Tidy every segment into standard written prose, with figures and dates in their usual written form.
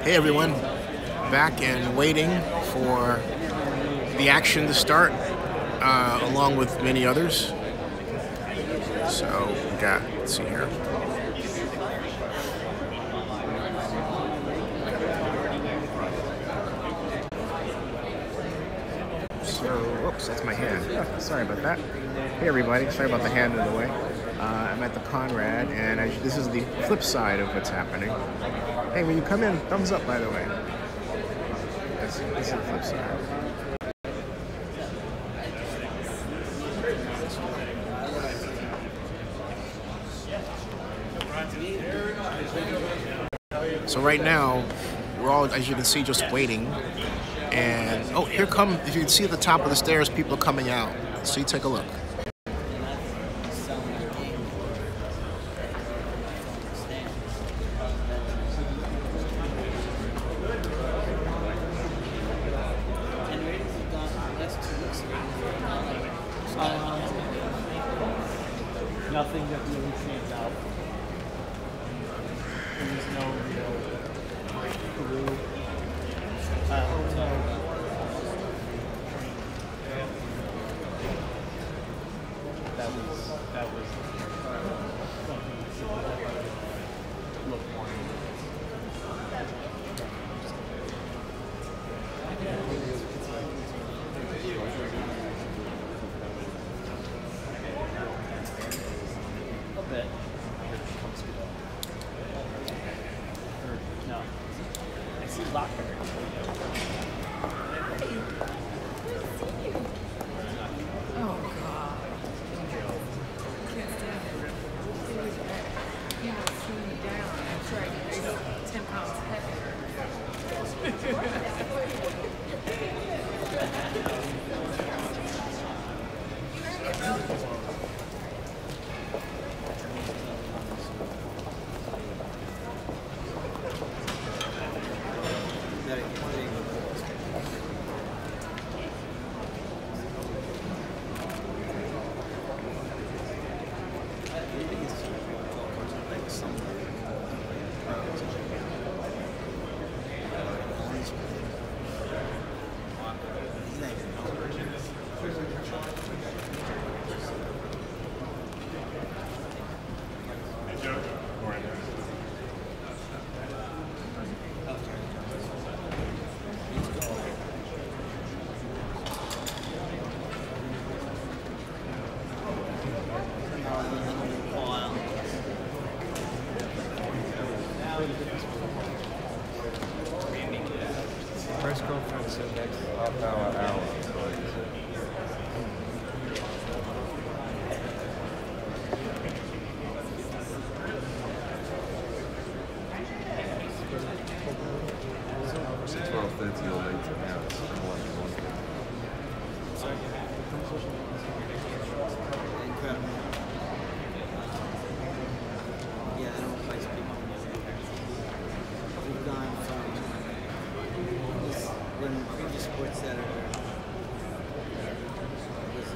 Hey everyone, back and waiting for the action to start, along with many others. So we got, let's see here. So, whoops, that's my hand. Oh, sorry about that. Hey everybody, sorry about the hand in the way. I'm at the Conrad, and this is the flip side of what's happening. Hey, when you come in, thumbs up, by the way. This is the flip side. So right now, we're all, as you can see, just waiting. And, oh, here come, if you can see at the top of the stairs, people coming out. So you take a look. Nothing that really stands out. There's no real Peru hotel. That was something to look more bit. No. I see locker. Oh God. Can't stand it. He was shooting me down. I'm sure I was 10 pounds heavier. Press conference in next half hour. It's 12:30 or later now. It's 1:00. Incredible. Yeah, I don't place people. We've gone from this, when previous sports editor was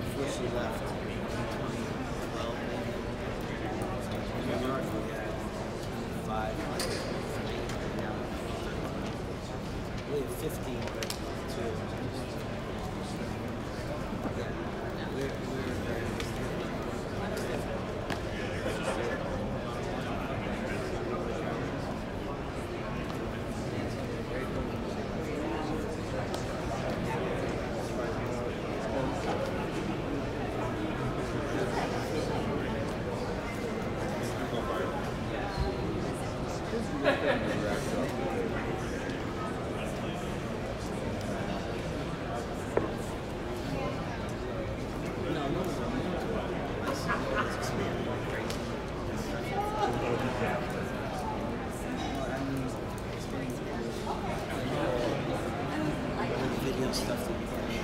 before she left in 2012, in New York we had 5, now we have 15, but 2. Yeah, we're very video stuff that we can do.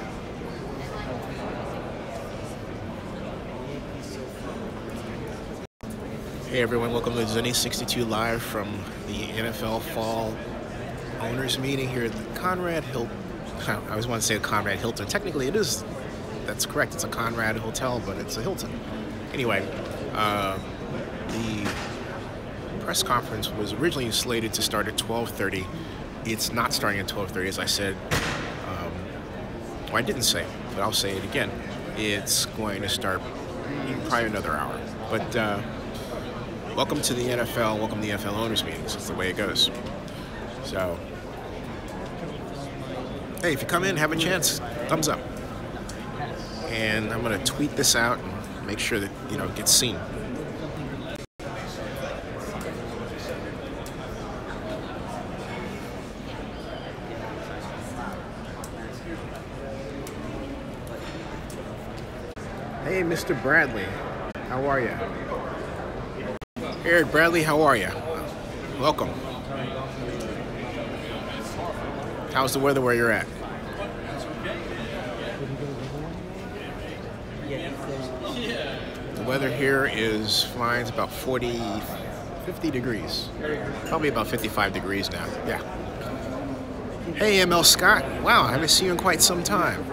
Hey everyone, welcome to Zenny 62 Live from the NFL Fall Owners Meeting here at the Conrad Hilton. I always want to say Conrad Hilton. Technically it is, that's correct, it's a Conrad hotel, but it's a Hilton. Anyway, the press conference was originally slated to start at 12:30. It's not starting at 12:30, as I said. Well, I didn't say, but I'll say it again. It's going to start in probably another hour. But welcome to the NFL. Welcome to the NFL owners meetings. That's the way it goes. So, hey, if you come in, have a chance, thumbs up. And I'm going to tweet this out and make sure that, you know, it gets seen. Hey, Mr. Bradley, how are you? Eric Bradley, how are you? Welcome. How's the weather where you're at? The weather here is fine. It's about 50 degrees. Probably about 55 degrees now. Yeah. Hey, ML Scott. Wow, I haven't seen you in quite some time.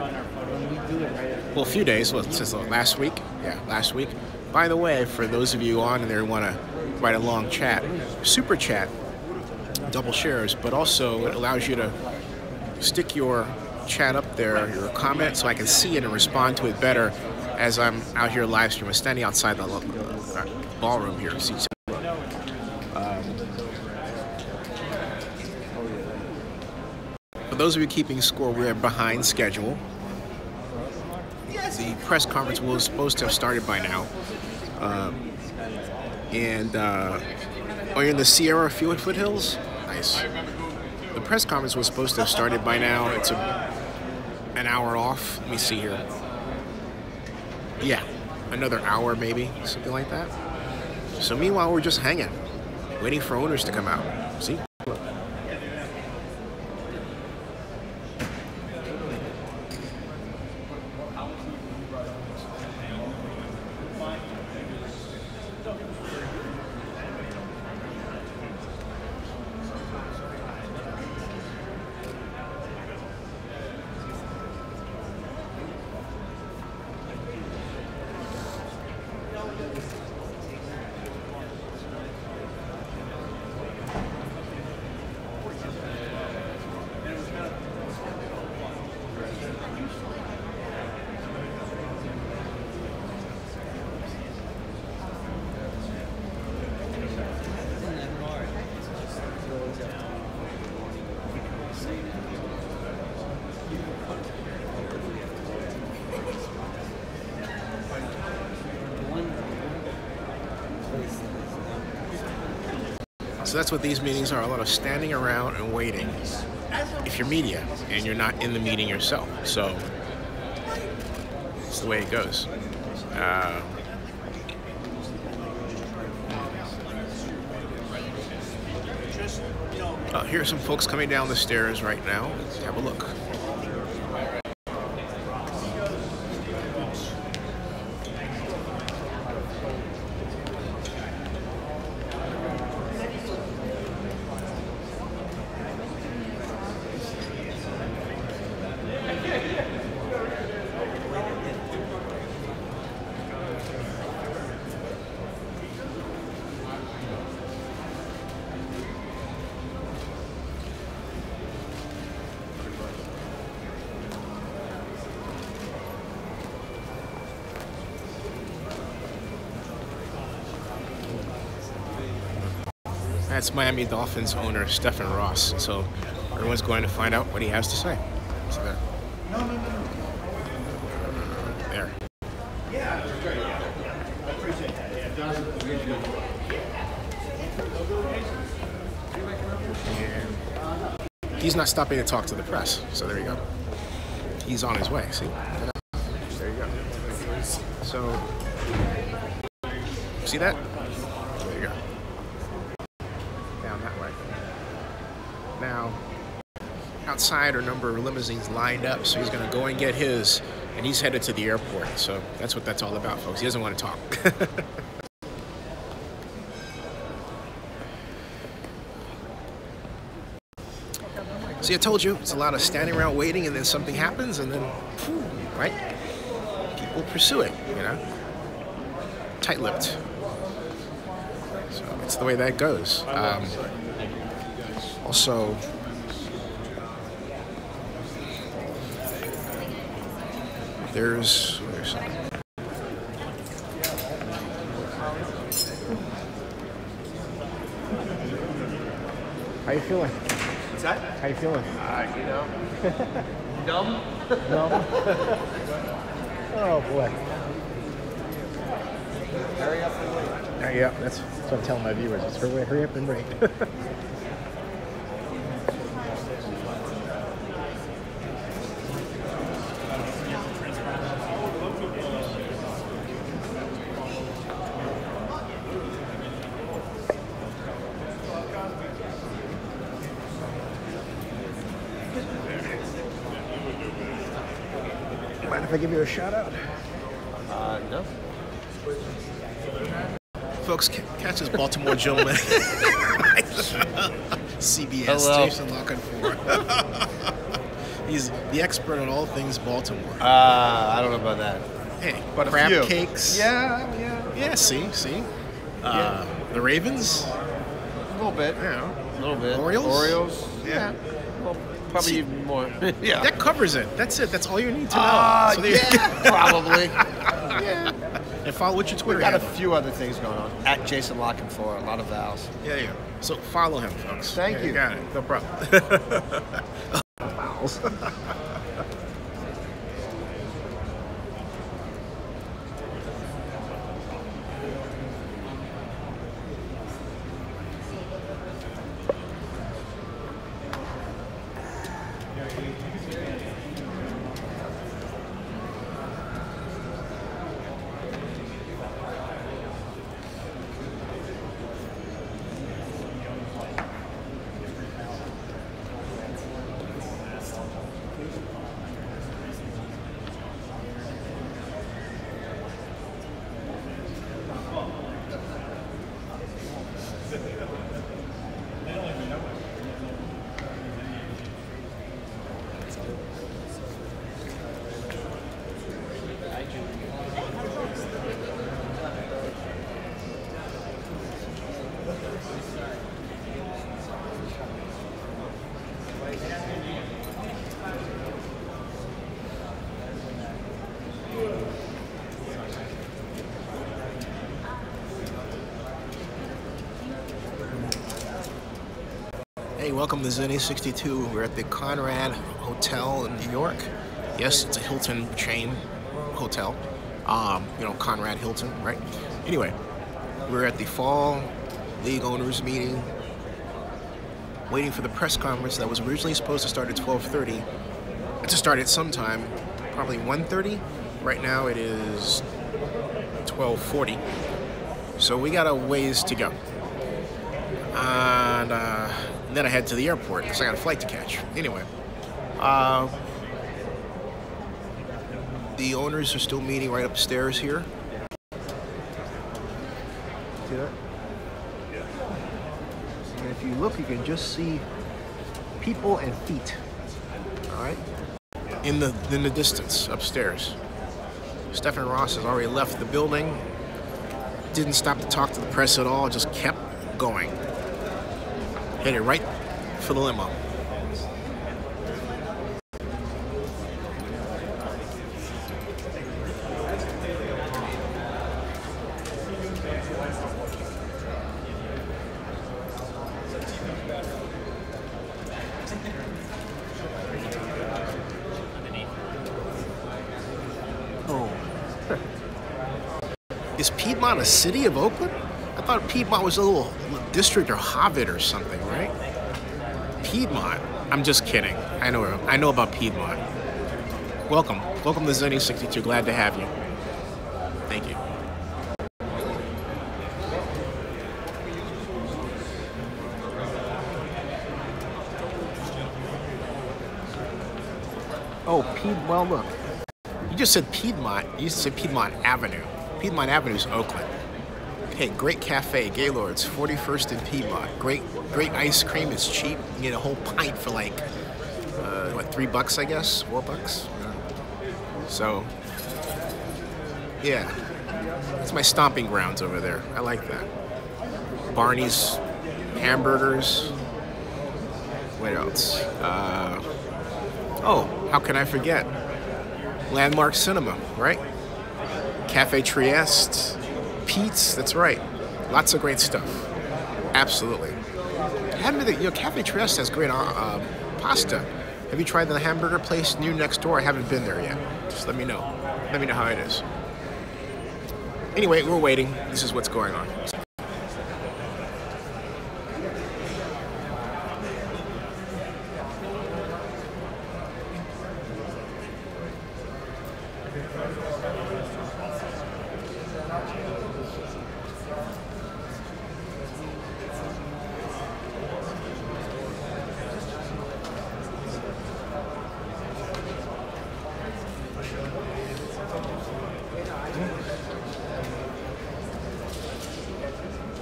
Well, a few days. Well, since last week. Yeah, last week. By the way, for those of you on there who want to write a long chat, super chat, double shares, but also it allows you to stick your chat up there, your comment, so I can see it and respond to it better as I'm out here live streaming. I'm standing outside the ballroom here. For those of you keeping score, we're behind schedule. The press conference was supposed to have started by now. Oh, you're in the Sierra foothills? Nice. The press conference was supposed to have started by now. It's an hour off. Let me see here. Yeah, another hour maybe, something like that. So meanwhile, we're just hanging, waiting for owners to come out. See? So that's what these meetings are, a lot of standing around and waiting if you're media and you're not in the meeting yourself. So it's the way it goes. Here's some folks coming down the stairs right now. Let's have a look. That's Miami Dolphins owner Stephen Ross. So everyone's going to find out what he has to say. So there. There. Yeah, that's great. I appreciate that. And he's not stopping to talk to the press. So there you go. He's on his way. See? There you go. So, see that? There you go. Down that way. Now, outside are a number of limousines lined up, so he's going to go and get his, and he's headed to the airport. So that's what that's all about, folks. He doesn't want to talk. See, I told you, it's a lot of standing around waiting, and then something happens, and then, right? People pursue it, you know? Tight-lipped. So it's the way that goes. Also, there's how you feeling? What's that? How you feeling? You know, dumb. No. Oh boy. Hurry up and wait. Yeah, that's what I'm telling my viewers. It's hurry up and wait. Mind if I give you a shout out? No. Folks, catch this Baltimore gentleman. CBS Hello. station looking for. He's the expert on all things Baltimore. I don't know about that. Hey, But a crab few. cakes. Yeah. See. The Ravens. A little bit. Yeah. A little bit. Orioles? Yeah. Well, probably See, even more. Yeah. That covers it. That's it. That's all you need to know. So there you yeah, probably. Yeah. And follow what's your Twitter We got a handle. few other things going on. At Jason Lockenfor, a lot of vowels. Yeah. So follow him, folks. Thank you. Got it. No problem. Vowels. Hey, welcome to Zenny 62. We're at the Conrad Hotel in New York. Yes, it's a Hilton chain hotel. Conrad Hilton, right? Anyway, we're at the Fall League Owners meeting, waiting for the press conference that was originally supposed to start at 12:30. To start at sometime, probably 1:30. Right now it is 12:40. So we got a ways to go. And then I head to the airport because I got a flight to catch. Anyway, the owners are still meeting right upstairs here. See that? And if you look, you can just see people and feet. All right, in the distance upstairs. Stephen Ross has already left the building. Didn't stop to talk to the press at all. Just kept going. Headed right for the limo. Oh. Is Piedmont a city of Oakland? I thought Piedmont was a little district or hobbit or something, right? Piedmont. I'm just kidding. I know about Piedmont. Welcome to Zenny 62. Glad to have you. Thank you. Oh, well, look. You just said Piedmont. You used to say Piedmont Avenue. Piedmont Avenue is Oakland. Okay, great cafe, Gaylord's, 41st and Piedmont. Great ice cream. It's cheap. You get a whole pint for like, $3, I guess? $4? So, yeah. It's my stomping grounds over there. I like that. Barney's Hamburgers. What else? Oh, how can I forget? Landmark Cinema, right? Cafe Trieste, Pete's, that's right. Lots of great stuff. Absolutely. Cafe Trieste has great pasta. Have you tried the hamburger place new next door? I haven't been there yet. Just let me know. Let me know how it is. Anyway, we're waiting. This is what's going on.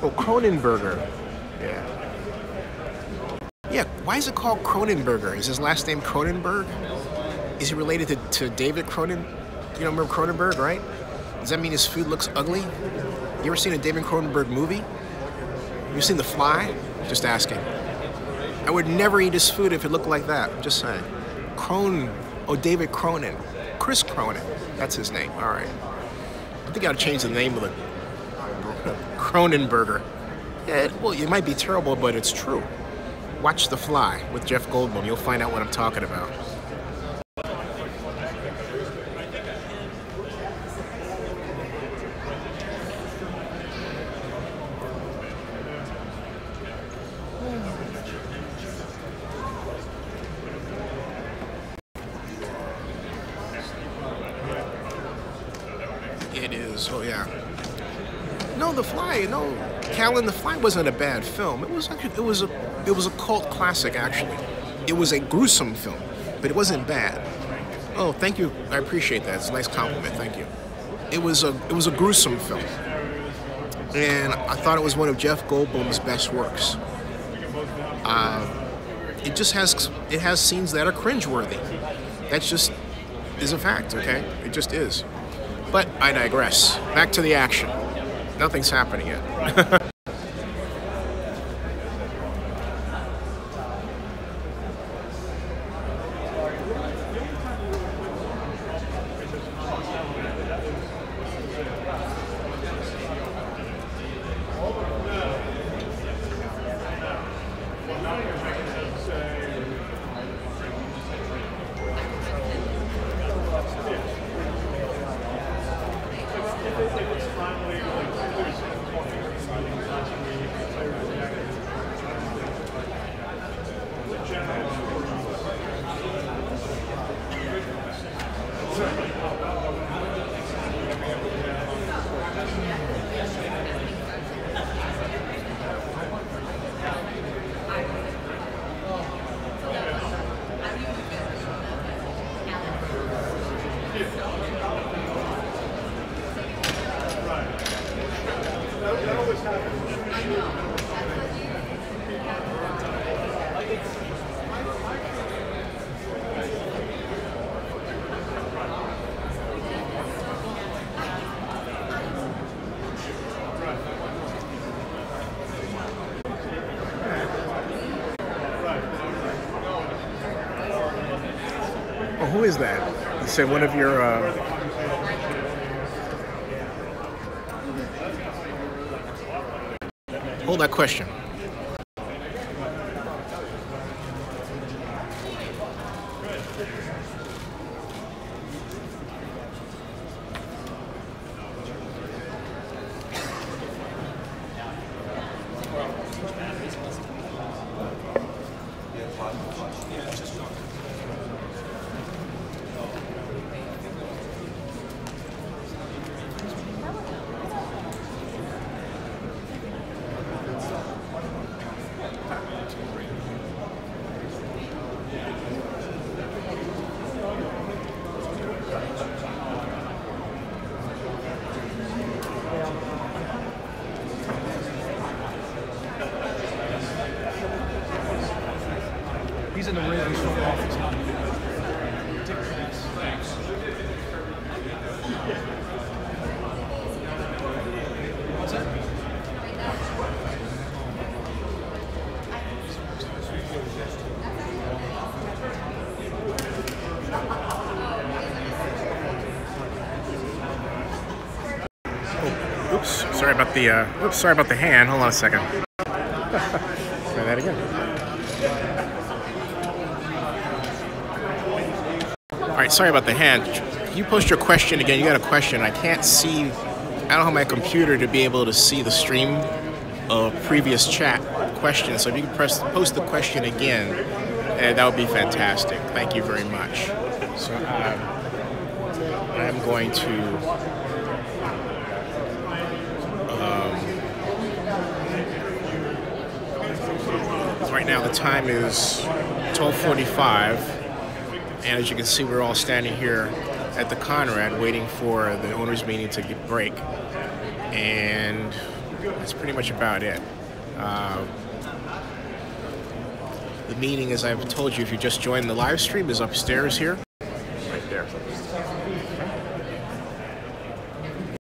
Oh, Kronenberger. Yeah. Yeah, why is it called Kronenberger? Is his last name Cronenberg? Is he related to David Cronen? You know, remember Cronenberg, right? Does that mean his food looks ugly? You ever seen a David Cronenberg movie? You seen The Fly? Just asking. I would never eat his food if it looked like that. Just saying. David Cronin. Chris Cronin. That's his name. All right. I think I ought to change the name of the Kronenberger. Yeah, well, it might be terrible, but it's true. Watch The Fly with Jeff Goldblum. You'll find out what I'm talking about. It is. Oh yeah. No, The Fly. No, Callan, The Fly wasn't a bad film. It was a cult classic actually. It was a gruesome film, but it wasn't bad. Oh, thank you. I appreciate that. It's a nice compliment. Thank you. It was a gruesome film, and I thought it was one of Jeff Goldblum's best works. It just has scenes that are cringeworthy. That's just is a fact. Okay, it just is. But I digress. Back to the action. Nothing's happening yet. Oh, who is that? You said one of your. Hold that question. He's in the Ravens front office. What's that? Sorry about the, oops, sorry about the hand. Hold on a second. Try that again. All right, sorry about the hand. Can you post your question again? You got a question. I can't see, I don't have my computer to be able to see the stream of previous chat questions. So if you could post the question again, that would be fantastic. Thank you very much. So I'm going to right now the time is 12:45, and as you can see, we're all standing here at the Conrad waiting for the owners meeting to break, and that's pretty much about it. The meeting, as I've told you, if you just joined the live stream, is upstairs here, right there,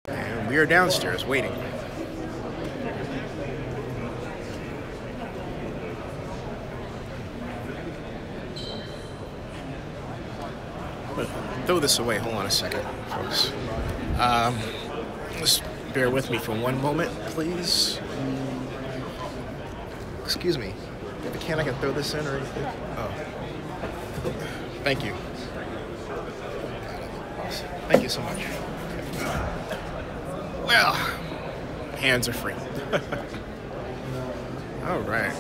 and we are downstairs waiting. Throw this away. Hold on a second, folks. Just bear with me for one moment, please. Excuse me. I can throw this in or anything? Oh. Thank you. Thank you so much. Well, hands are free. All right.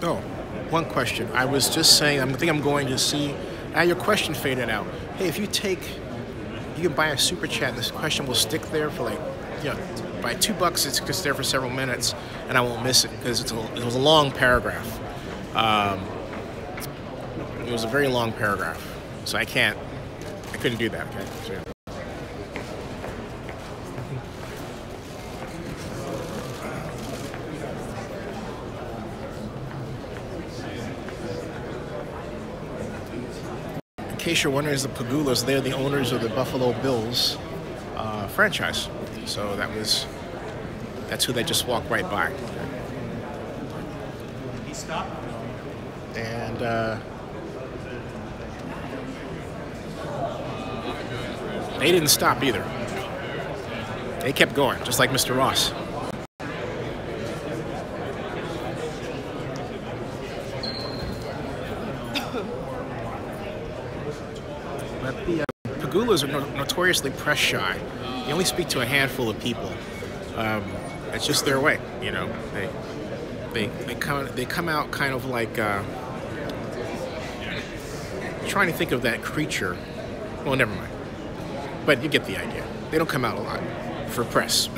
Oh, one question. I was just saying, I think I'm going to see, now your question faded out. Hey, if you can buy a super chat and this question will stick there for like, you know, by $2 it's just there for several minutes and I won't miss it because it was a long paragraph. It was a very long paragraph. So I couldn't do that, okay? So, in case you're wondering, the Pagulas, they're the owners of the Buffalo Bills franchise. So that's who they just walked right by. He stopped. And they didn't stop either. They kept going, just like Mr. Ross. But the Pagulas are notoriously press shy. They only speak to a handful of people. It's just their way, you know. They come out kind of like trying to think of that creature. Well, never mind. But you get the idea. They don't come out a lot for press.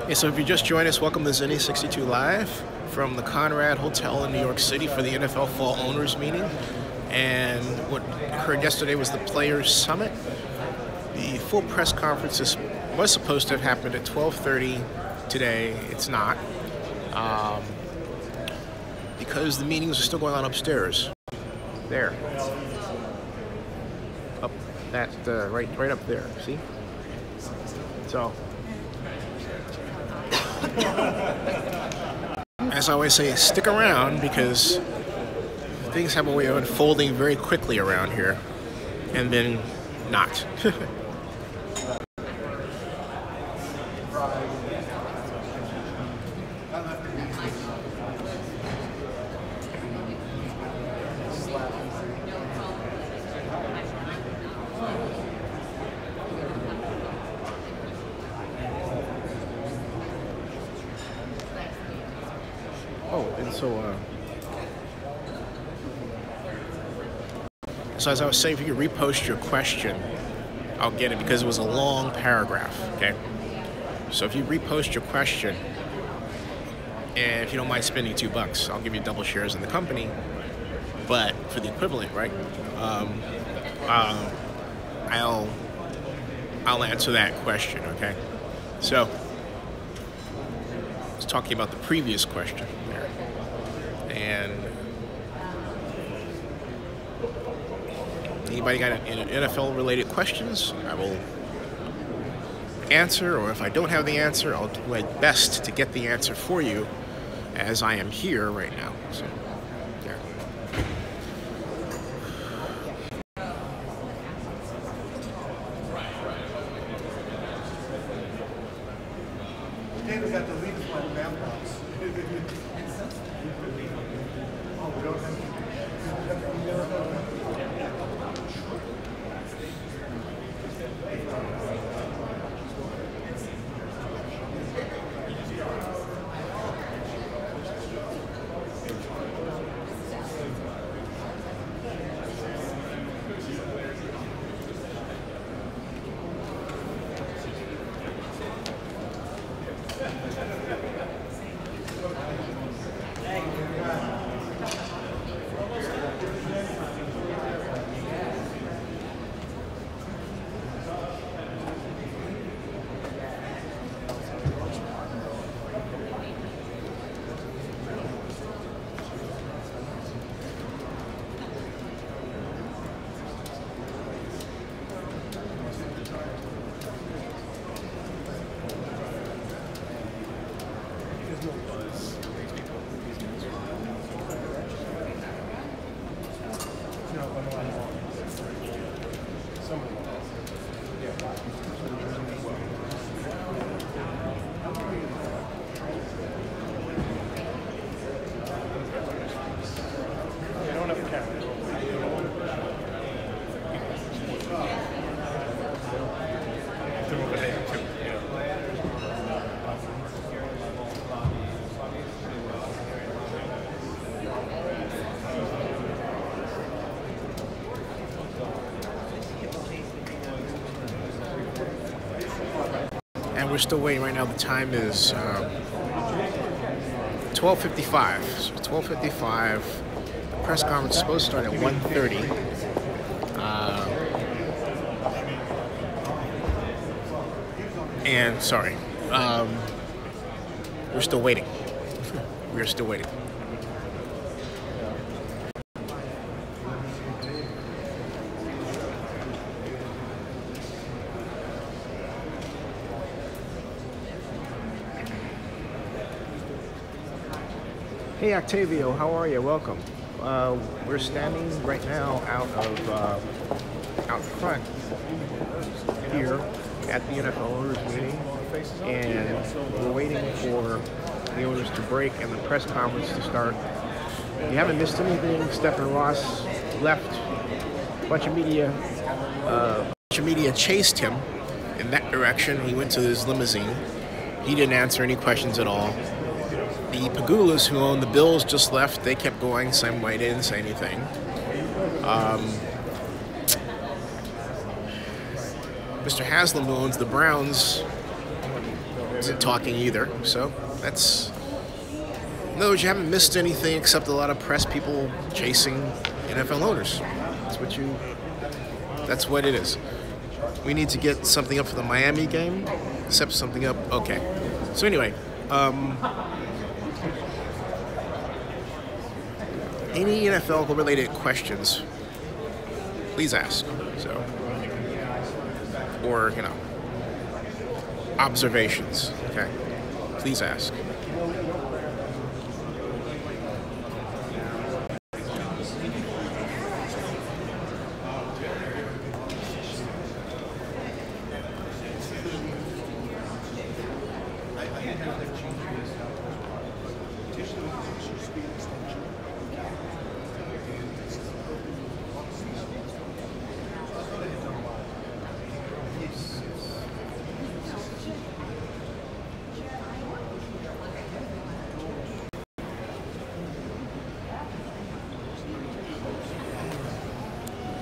Okay, so if you just joined us, welcome to Zinni 62 Live from the Conrad Hotel in New York City for the NFL Fall Owners Meeting. And what occurred yesterday was the Players Summit. The full press conference was supposed to have happened at 12:30 today. It's not, because the meetings are still going on upstairs. There, up that right up there. See? So, as I always say, stick around because things have a way of unfolding very quickly around here, and then not. So as I was saying, if you could repost your question, I'll get it because it was a long paragraph, okay? So if you repost your question, and if you don't mind spending $2, I'll give you double shares in the company, but for the equivalent, right? I'll answer that question, okay? So was talking about the previous question there. And anybody got any NFL-related questions? I will answer, or if I don't have the answer, I'll do my best to get the answer for you as I am here right now. So, yeah. David got the lead for the mailbox. Oh, we don't have And we're still waiting right now. The time is 12:55. So 12:55. The press conference is supposed to start at 1:30. And sorry, we're still waiting. We're still waiting. Hey Octavio, how are you? Welcome. We're standing right now out front here at the NFL owners meeting, and we're waiting for the owners to break and the press conference to start. You haven't missed anything. Stephen Ross left. A bunch of media chased him in that direction. He went to his limousine. He didn't answer any questions at all. The Pagulas, who own the Bills, just left. They kept going, same way. They didn't say anything. Mr. Haslam, who owns the Browns, isn't talking either. So that's... In other words, you haven't missed anything except a lot of press people chasing NFL owners. That's what it is. We need to get something up for the Miami game. Set something up. Okay. So anyway, any NFL related questions, please ask. So, or observations. Okay, please ask.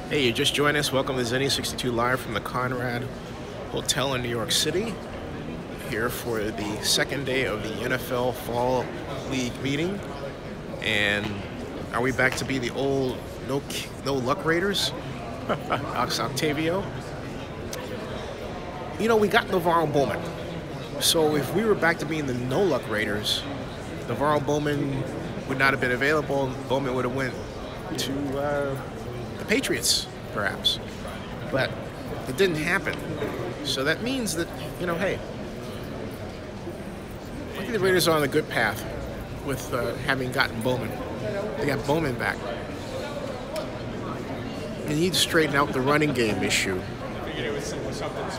Hey, you just joined us. Welcome to Zenny62 Live from the Conrad Hotel in New York City. Here for the second day of the NFL Fall League meeting. And are we back to be the old no luck Raiders? Octavio. You know, we got LeVar Bowman. So if we were back to being the no-luck Raiders, Navarro Bowman would not have been available. Bowman would have went to the Patriots, perhaps. But it didn't happen. So that means that, you know, hey, I think the Raiders are on a good path with having gotten Bowman. They got Bowman back. They need to straighten out the running game issue.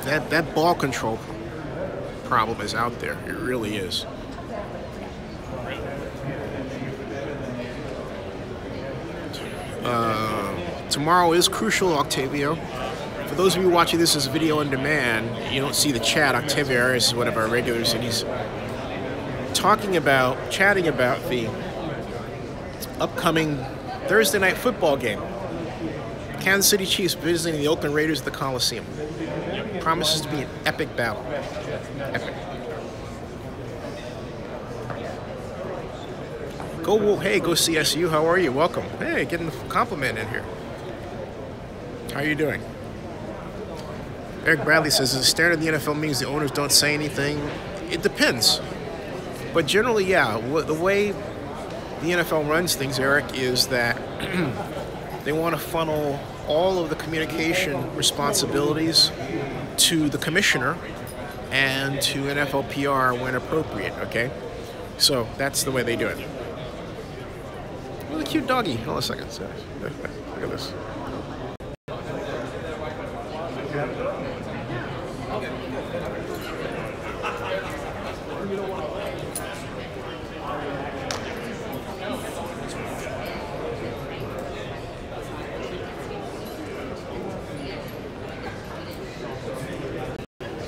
That ball control problem is out there. It really is. Tomorrow is crucial, Octavio. For those of you watching this as video on demand, you don't see the chat. Octavio Arias is one of our regulars, and he's chatting about the upcoming Thursday night football game. Kansas City Chiefs visiting the Oakland Raiders at the Coliseum. Promises to be an epic battle. Epic. Hey, go CSU. How are you? Welcome. Hey, getting a compliment in here. How are you doing? Eric Bradley says, the standard of the NFL means the owners don't say anything. It depends. But generally, yeah, the way the NFL runs things, Eric, is that they want to funnel all of the communication responsibilities to the commissioner and to NFL PR when appropriate, okay? So that's the way they do it. What a cute doggy. Hold on a second. Look at this.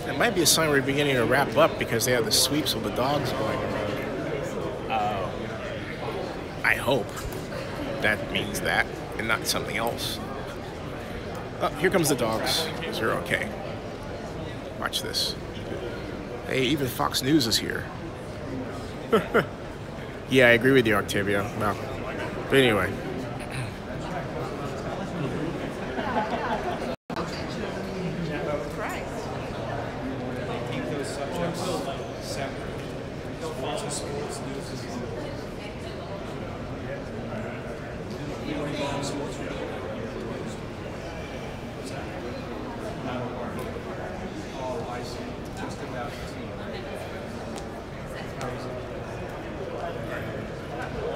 It might be a sign we're beginning to wrap up because they have the sweeps with the dogs going. I hope that means that and not something else. Oh, here comes the dogs. They're okay. Watch this. Hey, even Fox News is here. Yeah, I agree with you, Octavio. No. But anyway.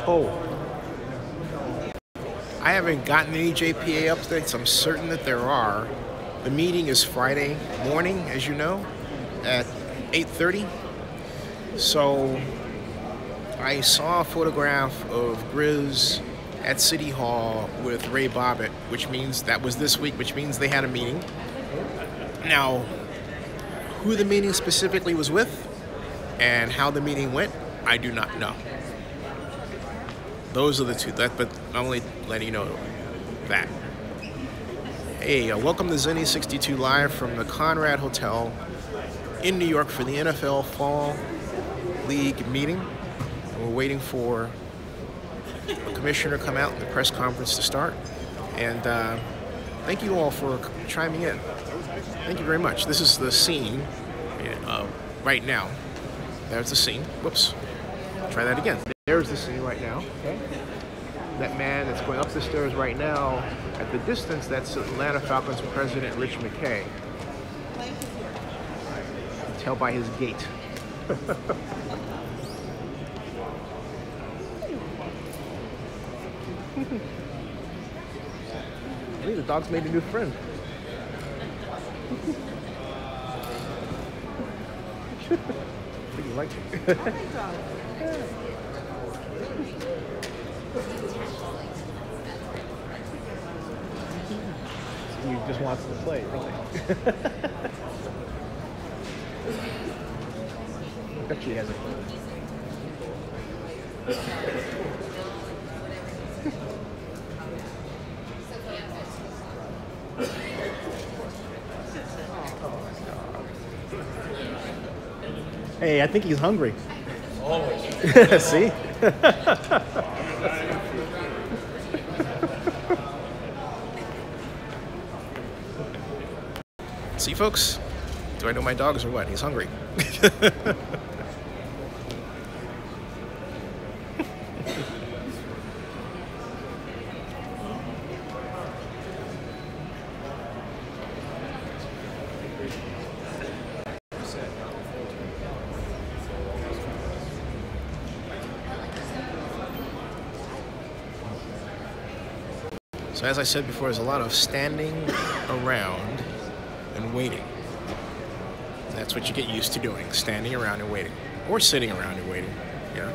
Oh, I haven't gotten any JPA updates. I'm certain that there are. The meeting is Friday morning, as you know, at 8:30. So I saw a photograph of Grizz at City Hall with Ray Bobbitt, which means that was this week, which means they had a meeting. Now, who the meeting specifically was with and how the meeting went, I do not know. Those are the two. But I'm only letting you know that. Hey, welcome to Zenny 62 Live from the Conrad Hotel in New York for the NFL Fall League meeting. We're waiting for the commissioner to come out and the press conference to start. And thank you all for chiming in. Thank you very much. This is the scene right now. There's the scene. Whoops. Try that again. There's the scene right now. Okay. That man that's going up the stairs right now, at the distance, that's Atlanta Falcons president Rich McKay. You can tell by his gait. Hey, the dog's made a new friend. I think you like it. He just wants to play, really. I bet she has it. Hey, I think he's hungry. Always. See? See, folks, Do I know my dogs or what? He's hungry. So as I said before, there's a lot of standing around and waiting. That's what you get used to doing, standing around and waiting. Or sitting around and waiting, yeah.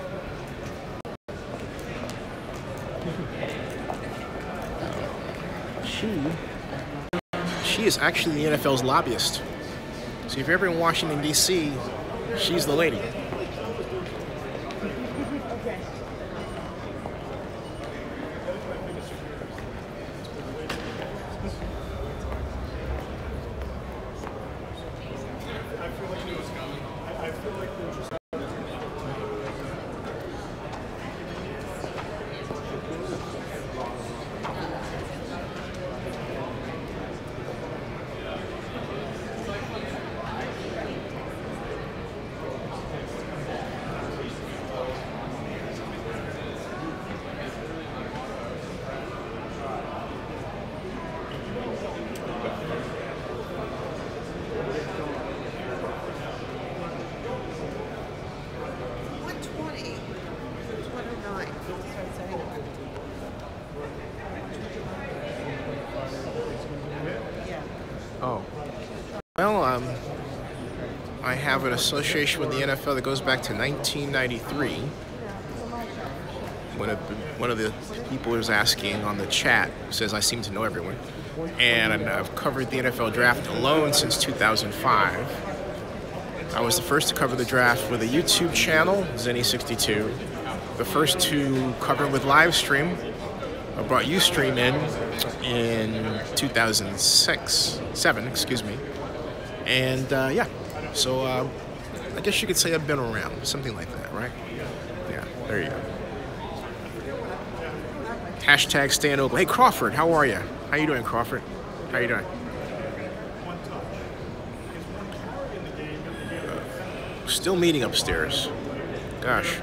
She is actually the NFL's lobbyist. So if you're ever in Washington, D.C., she's the lady. Oh. Well, I have an association with the NFL that goes back to 1993. One of the people was asking on the chat says I seem to know everyone. And I've covered the NFL draft alone since 2005. I was the first to cover the draft with a YouTube channel, Zenny62. The first to cover with Livestream. I brought Ustream in 2007, excuse me. And yeah, so I guess you could say I've been around, something like that, right? Yeah, there you go. Hashtag stay in Oakland. Hey Crawford, how are you? How you doing, Crawford? How you doing? Still meeting upstairs. Gosh.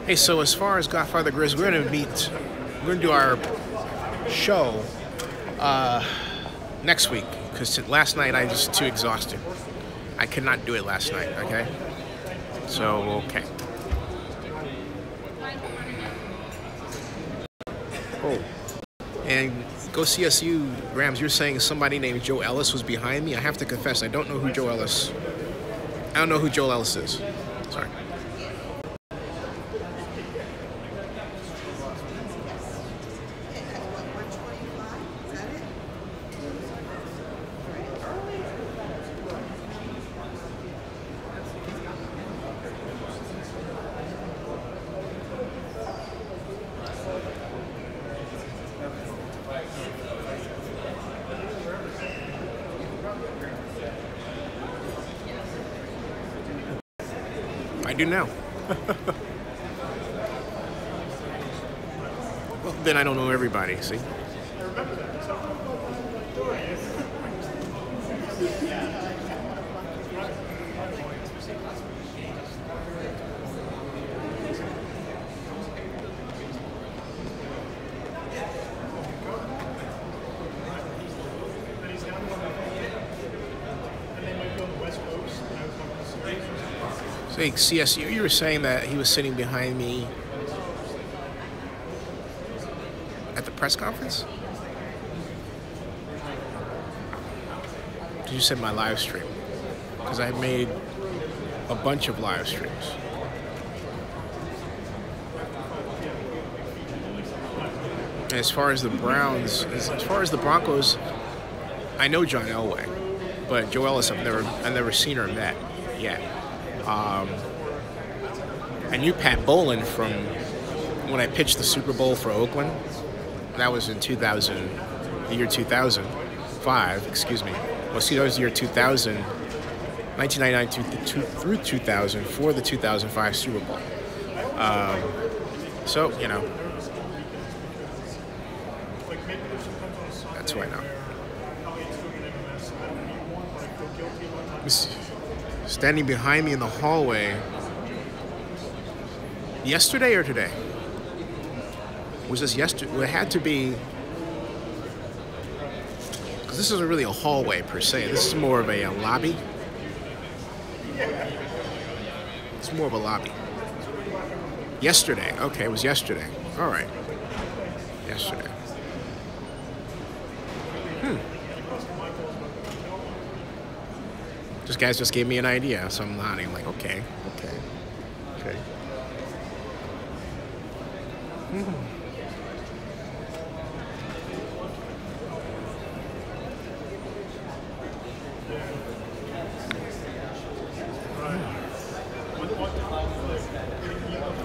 Hey, so as far as Godfather Grizz, we're gonna do our show next week because last night I was too exhausted. I could not do it last night. Okay, so okay. Oh, and go CSU Rams. You're saying somebody named Joe Ellis was behind me. I have to confess, I don't know who Joe Ellis. I don't know who Joe Ellis is. Sorry. I do now. Well, then I don't know everybody, see? Hey, CS, you were saying that he was sitting behind me at the press conference? You said my live stream, because I made a bunch of live streams. And as far as the Browns, as far as the Broncos, I know John Elway, but Joe Ellis I've never seen or met yet. I knew Pat Bolin from when I pitched the Super Bowl for Oakland. That was in the year 2005, excuse me. Well, see, that was the year 2000, 1999 through 2000 for the 2005 Super Bowl. So, you know, that's who I know. Standing behind me in the hallway, yesterday or today? Was this yesterday? Well, it had to be, because this isn't really a hallway per se. This is more of a lobby. It's more of a lobby. Yesterday. Okay, it was yesterday. All right. Yesterday. This guy just gave me an idea, so I'm nodding like, okay.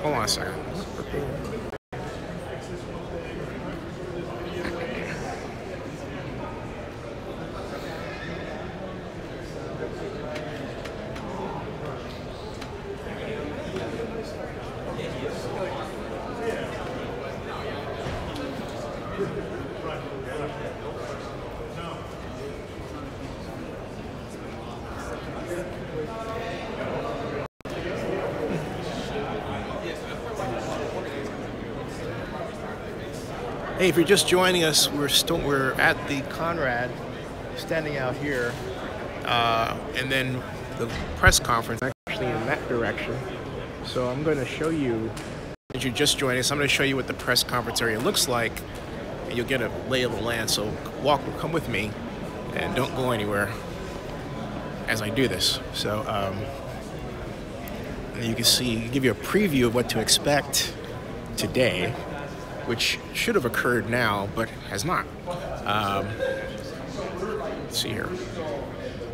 Hold on a second. Hey, if you're just joining us, we're at the Conrad, standing out here, and then the press conference actually in that direction. So I'm going to show you, if you're just joining us, I'm going to show you what the press conference area looks like, and you'll get a lay of the land. So come with me, and don't go anywhere as I do this. So you can see, give you a preview of what to expect today, which should have occurred now, but has not. Let's see here.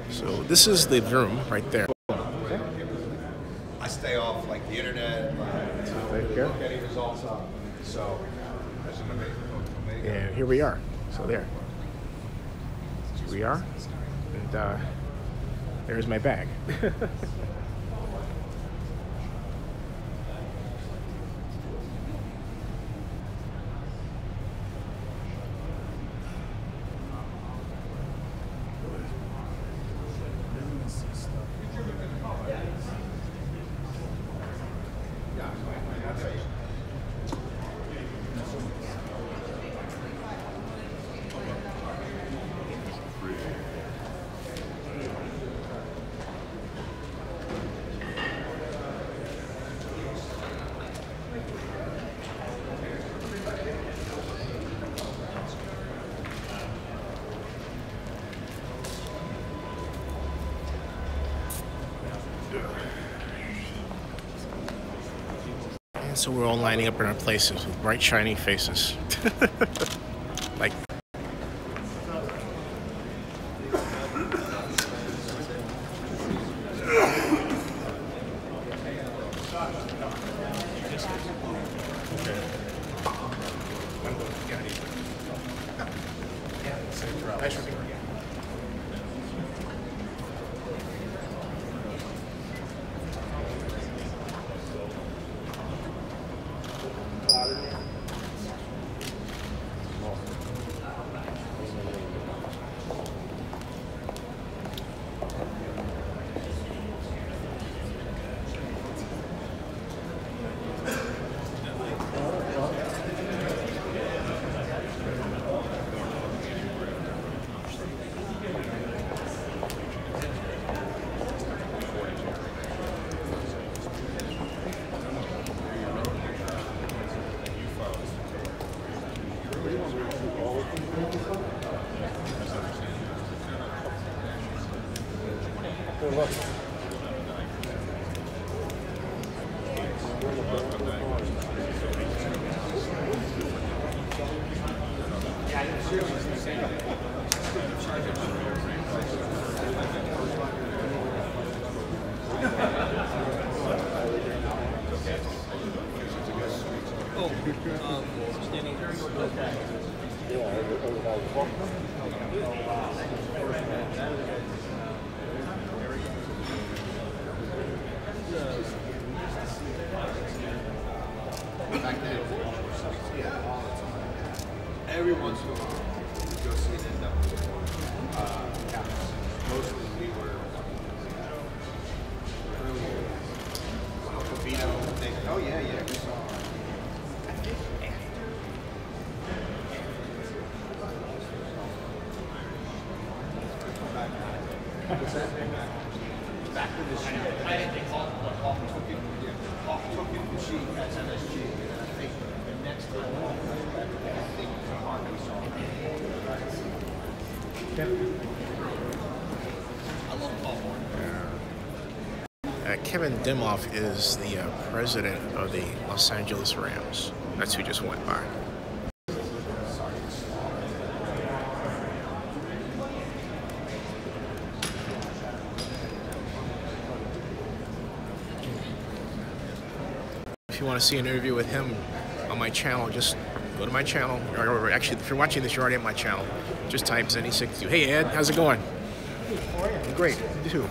So this is the room right there. I stay off like the internet, look any results up. So that's amazing. And here we are. So there. Here we are. And there's my bag. And so we're all lining up in our places with bright, shiny faces. Like. Every once in a while, we go see an NW. Mostly we were Vito. Oh yeah, yeah, we saw. What's that? Back to the sheet. Off took it the sheet at MSG, and I think the next time I think the part we saw. I love Paul Moore. Kevin Dimoff is the president of the Los Angeles Rams. That's who just went by. If you want to see an interview with him on my channel, just go to my channel. Or actually, if you're watching this, you're already on my channel. Just type Zenny62. Hey Ed, how's it going? Great, you too.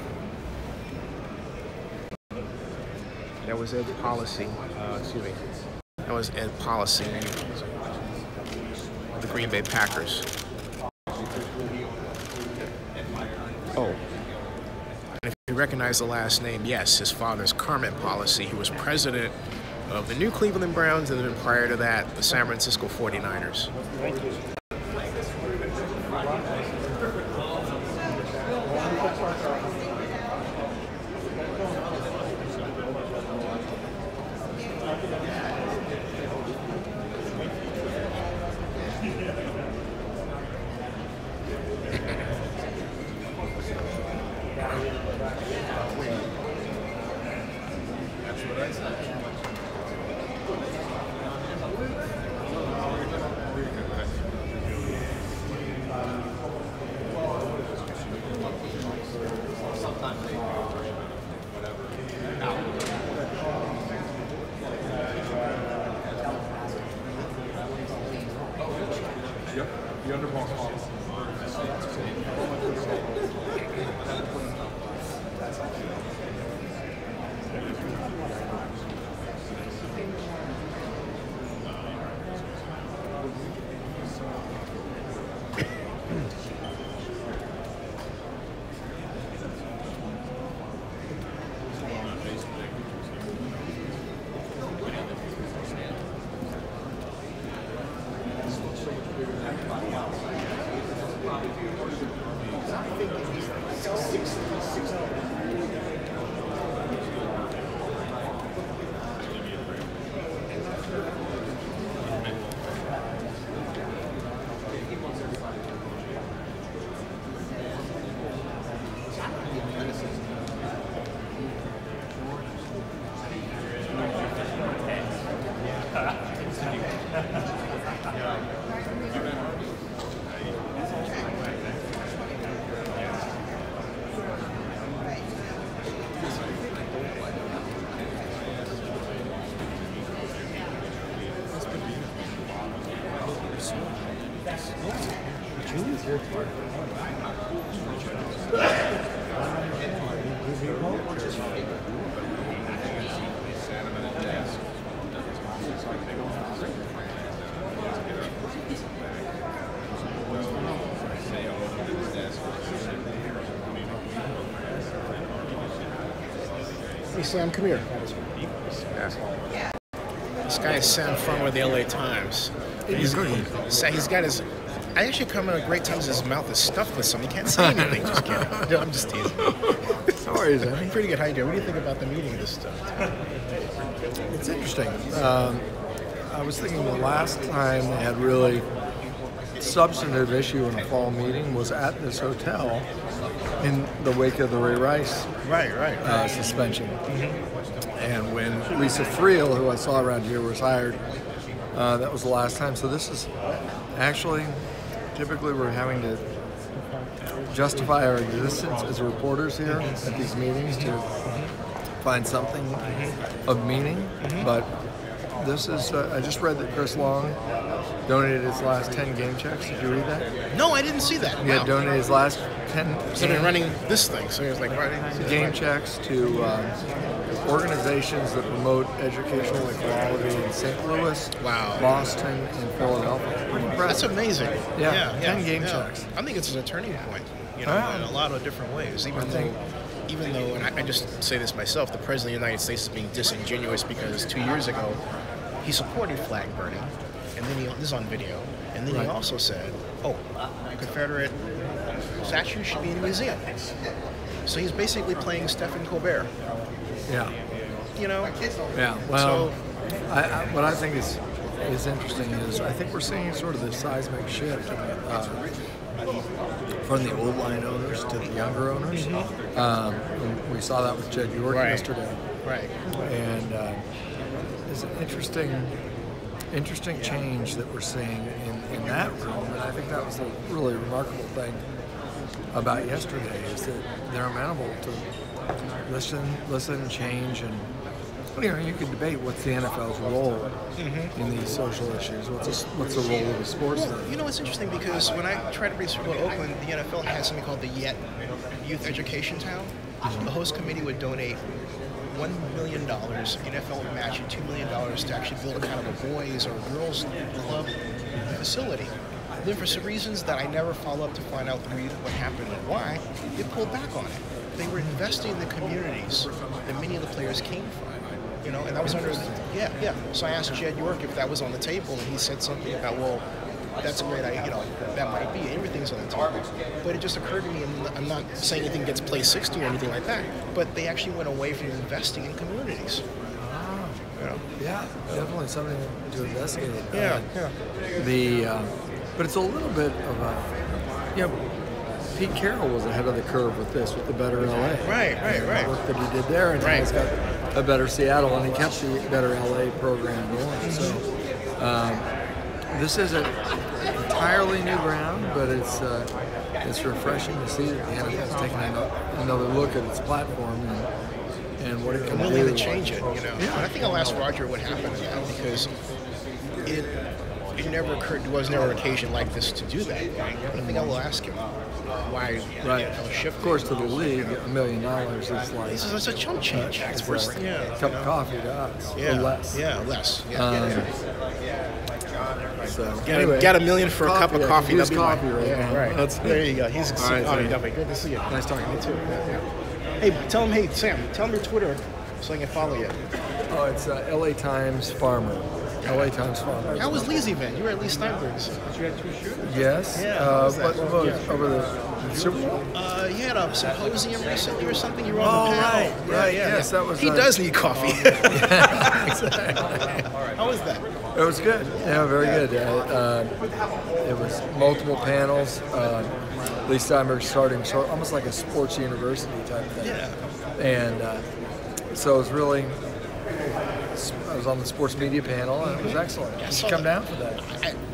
That was Ed's policy. Excuse me. That was Ed Policy, the Green Bay Packers. Oh. And if you recognize the last name, yes, his father's Carmen Policy. He was president of the new Cleveland Browns, and then prior to that, the San Francisco 49ers. Hey Sam, come here. This guy is Sam Fung with the LA Times. He's got his. I actually come at a great time. His mouth is stuffed with something. He can't say anything. Just kidding. I'm just teasing. How are you, Zenny? Pretty good. How you doing? What do you think about the meeting this stuff? It's interesting. I was thinking the last time they had really substantive issue in a fall meeting was at this hotel in the wake of the Ray Rice suspension. And when Lisa Friel, who I saw around here, was hired, that was the last time. So this is actually, typically we're having to justify our existence as reporters here at these meetings to find something of meaning. But this is, I just read that Chris Long donated his last 10 game checks. Did you read that? No, I didn't see that. He had donated his last 10 So they're running this thing. So he was like, game checks to organizations that promote educational equality in St. Louis, Boston, and Philadelphia. Pretty impressive. That's amazing. Yeah, 10 game checks. I think it's a turning point, you know, in a lot of different ways. Even though, and I just say this myself, the President of the United States is being disingenuous because 2 years ago he supported flag burning, and then this is on video, and then he also said, oh, Confederate statues should be in a museum. So he's basically playing Stephen Colbert. Yeah. You know? Yeah. Well, what I think is interesting is I think we're seeing sort of this seismic shift from the old line owners to the younger owners. And we saw that with Jed York yesterday. Right. And it's an interesting change that we're seeing in that room. And I think that was the really remarkable thing about yesterday is that they're amenable to listen, change, and you can debate what's the NFL's role in these social issues. What's the role of the sports? Well, you know, it's interesting because when I tried to bring Super Bowl to Oakland, the NFL had something called the Youth Education Town. The host committee would donate $1 million. The NFL would match it $2 million to actually build a kind of a boys or girls club facility. Then for some reasons that I never follow up to find out what happened and why, they pulled back on it. They were investing in the communities that many of the players came from, you know, and that was under, So I asked Jed York if that was on the table, and he said something about, well, that's a great idea, you know, that might be, everything's on the table. But it just occurred to me, and I'm not saying anything gets play 60 or anything like that, but they actually went away from investing in communities. You know? Yeah, definitely something to investigate. Yeah. But it's a little bit of a, Pete Carroll was ahead of the curve with this, with the Better LA. Right. The work that he did there, and he's got a Better Seattle, and he kept the Better LA program going. So this isn't entirely new ground, but it's refreshing to see that the NFL's taking another look at its platform and what it can do. To change it, you know. Yeah. And I think I'll ask Roger what happened to that because it never occurred. There was never an occasion like this to do that. Right? I think I will ask him why. Of course, to the league, $1 million is like this is a chump change. It's worth a cup of coffee to us. Yeah, or less. Yeah, less. So anyway, got $1 million for a cup of coffee. That's coffee right now. Right. There you go. He's definitely good to see you. Nice talking to you too. Hey, Sam, tell him your Twitter so I can follow you. Oh, it's LA Times Farmer. LA Times Farmer. How was Lee's event? You were at Lee Steinberg's. Did you have two shooters? Yes. Yeah. Over the Super Bowl? You had a symposium recently or something. You were on the panel. Right. Yes, that was. He does need coffee. Yeah, exactly. How was that? It was good. Yeah, very good. It was multiple panels. Lee Steinberg starting almost like a sports university type thing. Yeah. And so it was really. I was on the sports media panel, and it was excellent. You should come down for that.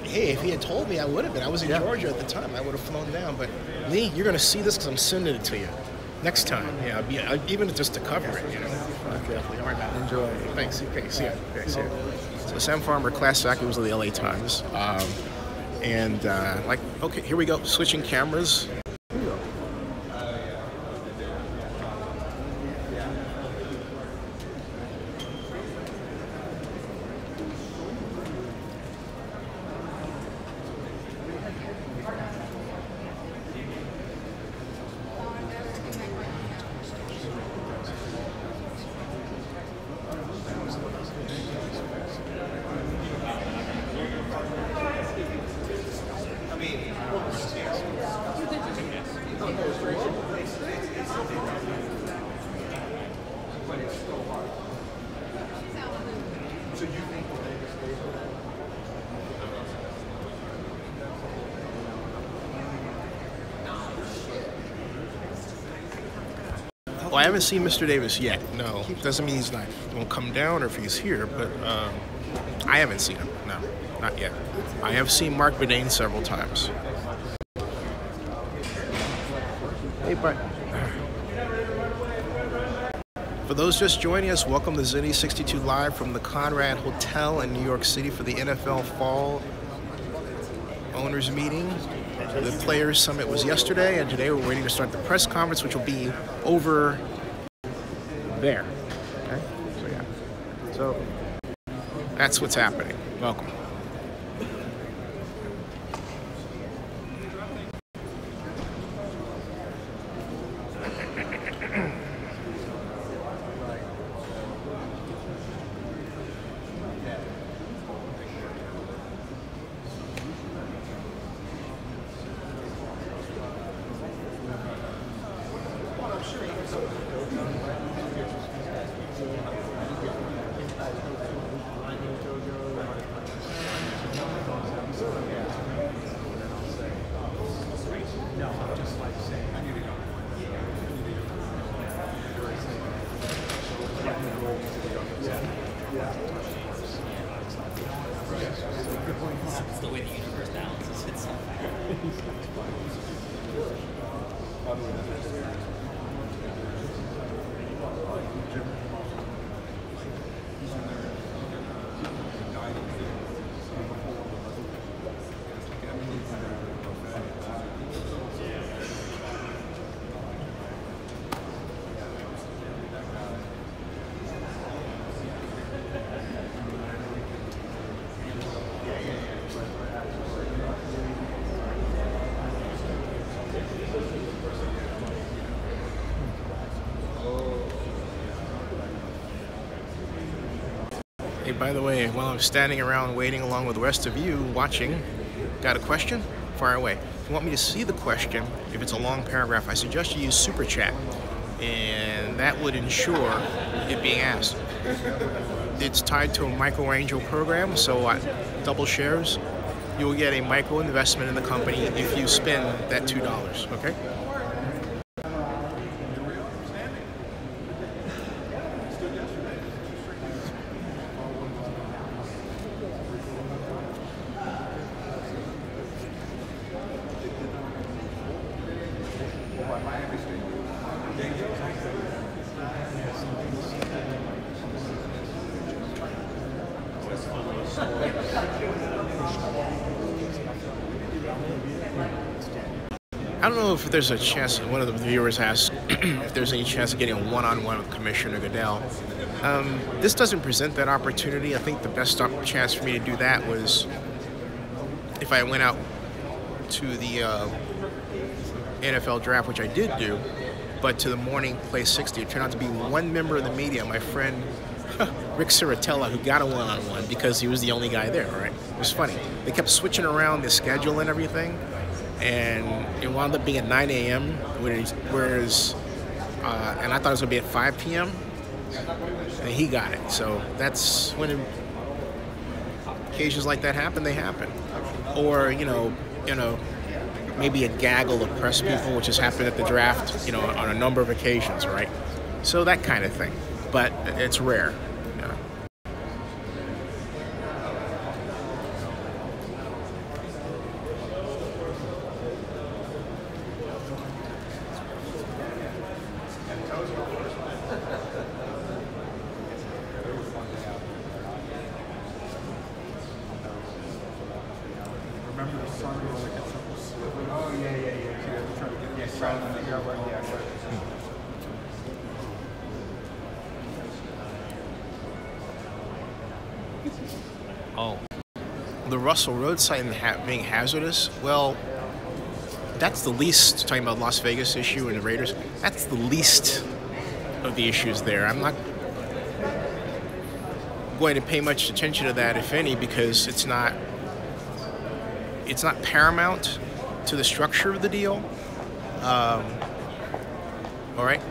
Hey, if he had told me, I would have been. I was in Georgia at the time. I would have flown down. But Lee, you're going to see this because I'm sending it to you next time. Yeah, even just to cover it, you know. Okay. All right, man. Enjoy. Thanks. Okay, see ya. So Sam Farmer, class act, was of the LA Times. Okay, here we go. Switching cameras. I haven't seen Mr. Davis yet. No, doesn't mean he's not won't come down or if he's here, but I haven't seen him. No, not yet. I have seen Mark Bedane several times. Hey, but for those just joining us, welcome to Zinni 62 Live from the Conrad Hotel in New York City for the NFL Fall Owners Meeting. The Players Summit was yesterday, and today we're waiting to start the press conference, which will be over there. Okay? So, yeah. So, that's what's happening. Welcome. It's the way the universe balances itself. Hey, by the way, while I'm standing around waiting along with the rest of you watching, got a question? Fire away. If you want me to see the question, if it's a long paragraph, I suggest you use Super Chat, and that would ensure it being asked. It's tied to a micro angel program, so at double shares, you'll get a micro investment in the company if you spend that $2, okay? I don't know if there's a chance, one of the viewers asked if there's any chance of getting a one-on-one with Commissioner Goodell. This doesn't present that opportunity. I think the best chance for me to do that was if I went out to the NFL draft, which I did do, but to the morning play 60. It turned out to be one member of the media, my friend Rick Ciratella, who got a one-on-one because he was the only guy there, right? It was funny. They kept switching around the schedule and everything, and it wound up being at 9 a.m., whereas, and I thought it was going to be at 5 p.m., and he got it. So that's when occasions like that happen, they happen. Or, maybe a gaggle of press people, which has happened at the draft, on a number of occasions, right? So that kind of thing. But it's rare. Remember the song where they get something? Oh, yeah. Trying to get to figure out what Oh. The Russell Road site being hazardous, well, that's the least, talking about Las Vegas issue and the Raiders, that's the least of the issues there. I'm not going to pay much attention to that, if any, because it's not paramount to the structure of the deal. All right?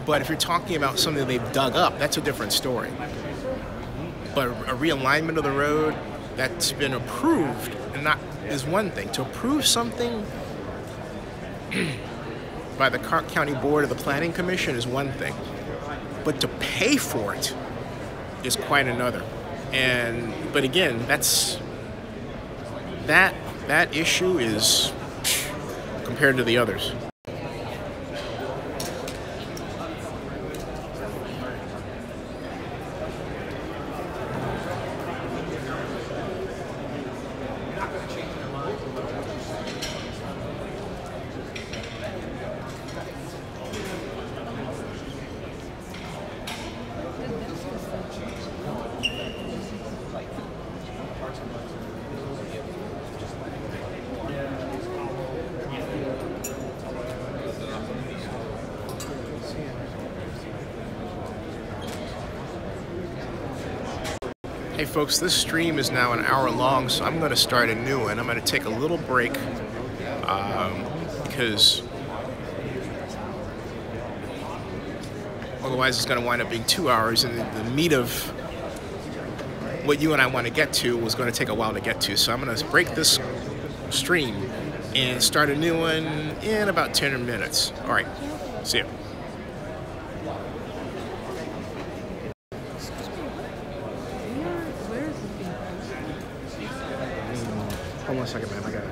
But if you're talking about something they've dug up, that's a different story. But a realignment of the road that's been approved and not is one thing. To approve something, by the county board or the planning commission is one thing, but to pay for it is quite another. But again, that issue is compared to the others. Hey folks, this stream is now an hour long, so I'm going to start a new one. I'm going to take a little break because otherwise it's going to wind up being 2 hours, and the meat of what you and I want to get to was going to take a while to get to. So I'm going to break this stream and start a new one in about 10 minutes. All right, see ya. Hold on a second, man.